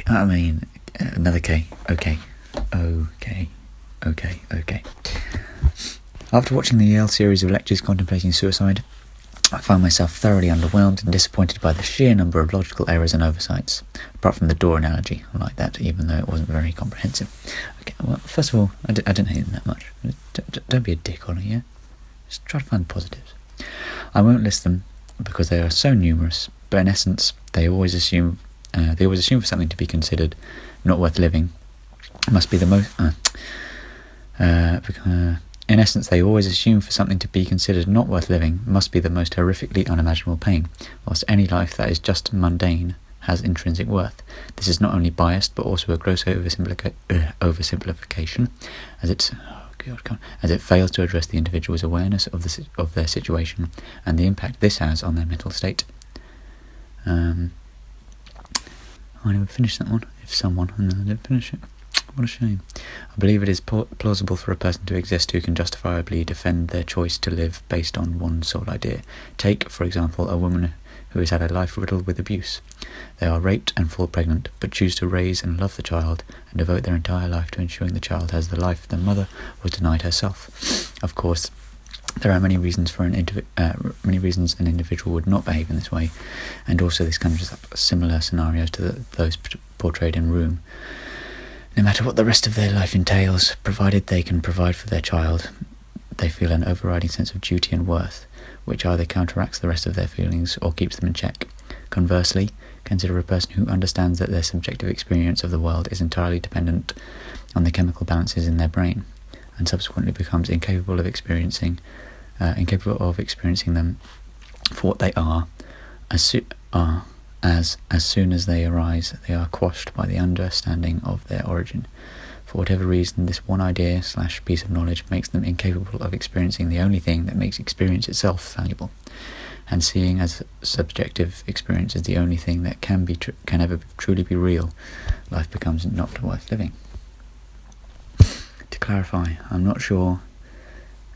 I mean, another K. Okay. After watching the Yale series of lectures contemplating suicide, I found myself thoroughly underwhelmed and disappointed by the sheer number of logical errors and oversights. Apart from the door analogy, I like that, even though it wasn't very comprehensive. Okay, well, first of all, I didn't hate them that much. Don't be a dick on it, yeah? Just try to find the positives. I won't list them because they are so numerous, but in essence, they always assume for something to be considered not worth living must be the most. In essence, they always assume for something to be considered not worth living must be the most horrifically unimaginable pain, whilst any life that is just mundane has intrinsic worth. This is not only biased, but also a gross oversimplification, as it fails to address the individual's awareness of their situation and the impact this has on their mental state. I never finished that one. And then I didn't finish it. What a shame. I believe it is plausible for a person to exist who can justifiably defend their choice to live based on one sole idea. Take, for example, a woman who has had a life riddled with abuse. They are raped and fall pregnant, but choose to raise and love the child and devote their entire life to ensuring the child has the life the mother was denied herself. Of course, there are many reasons an individual would not behave in this way, and also this conjures up similar scenarios to those portrayed in Room. No matter what the rest of their life entails, provided they can provide for their child, they feel an overriding sense of duty and worth, which either counteracts the rest of their feelings or keeps them in check. Conversely, consider a person who understands that their subjective experience of the world is entirely dependent on the chemical balances in their brain, and subsequently becomes incapable of experiencing them for what they are. As soon as they arise, they are quashed by the understanding of their origin. For whatever reason, this one idea / piece of knowledge makes them incapable of experiencing the only thing that makes experience itself valuable. And seeing as subjective experience is the only thing that can ever truly be real, life becomes not worth living. To clarify, I'm not sure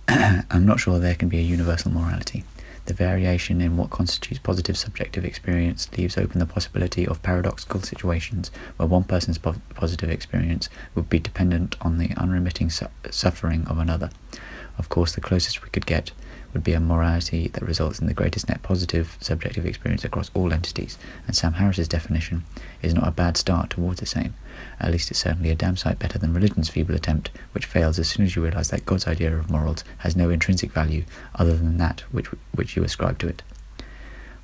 there can be a universal morality. The variation in what constitutes positive subjective experience leaves open the possibility of paradoxical situations where one person's positive experience would be dependent on the unremitting suffering of another. Of course, the closest we could get would be a morality that results in the greatest net positive subjective experience across all entities, and Sam Harris's definition is not a bad start towards the same. At least it's certainly a damn sight better than religion's feeble attempt, which fails as soon as you realise that God's idea of morals has no intrinsic value other than that which you ascribe to it.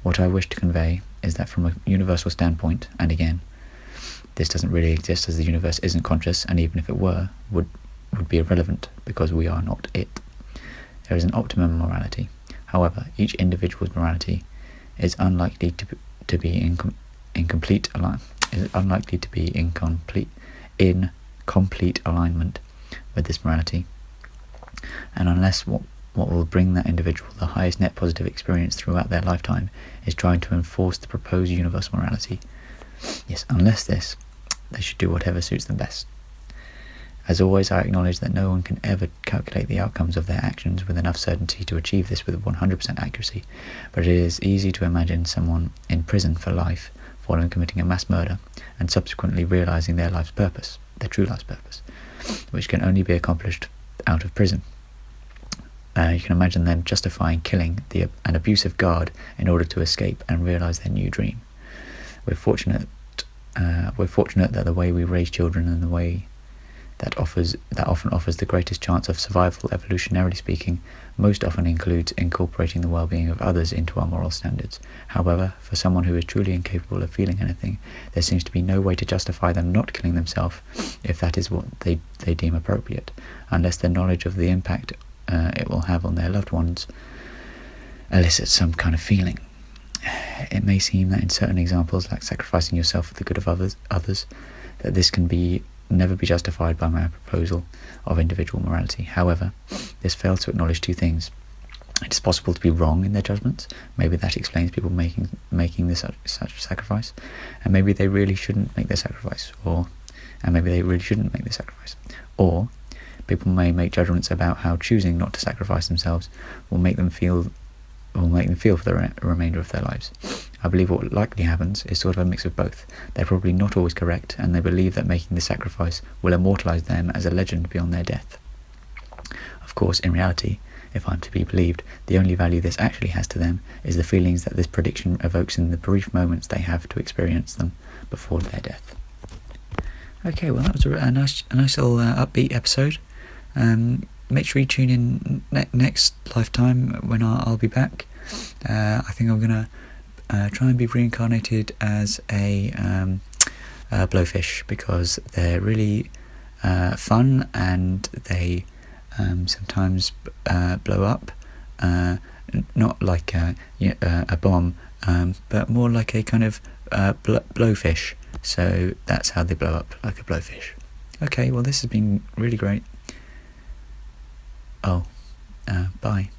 What I wish to convey is that from a universal standpoint, and again, this doesn't really exist as the universe isn't conscious, and even if it were, would be irrelevant because we are not it. There is an optimum morality. However, each individual's morality is unlikely to be in complete alignment with this morality, and unless what will bring that individual the highest net positive experience throughout their lifetime is trying to enforce the proposed universal morality. Yes, unless this, they should do whatever suits them best. As always, I acknowledge that no one can ever calculate the outcomes of their actions with enough certainty to achieve this with 100% accuracy, but it is easy to imagine someone in prison for life following committing a mass murder and subsequently realising their true life's purpose, which can only be accomplished out of prison. You can imagine them justifying killing an abusive guard in order to escape and realise their new dream. We're fortunate that the way we raise children and the way that often offers the greatest chance of survival, evolutionarily speaking, most often includes incorporating the well-being of others into our moral standards. However, for someone who is truly incapable of feeling anything, there seems to be no way to justify them not killing themselves if that is what they deem appropriate, unless their knowledge of the impact it will have on their loved ones elicits some kind of feeling. It may seem that in certain examples, like sacrificing yourself for the good of others, that this can never be justified by my proposal of individual morality. However, this fails to acknowledge two things. It is possible to be wrong in their judgments. Maybe that explains people making this such sacrifice, and maybe they really shouldn't make their sacrifice, or people may make judgments about how choosing not to sacrifice themselves will make them feel will make them feel for the remainder of their lives. I believe what likely happens is sort of a mix of both. They're probably not always correct, and they believe that making the sacrifice will immortalise them as a legend beyond their death. Of course, in reality, if I'm to be believed, the only value this actually has to them is the feelings that this prediction evokes in the brief moments they have to experience them before their death. Okay, well, that was a nice little upbeat episode. Make sure you tune in next lifetime when I'll be back. I think I'm going to try and be reincarnated as a blowfish, because they're really fun, and they sometimes blow up, not like a bomb, but more like a kind of blowfish. So that's how they blow up, like a blowfish. Okay, well, this has been really great. Bye.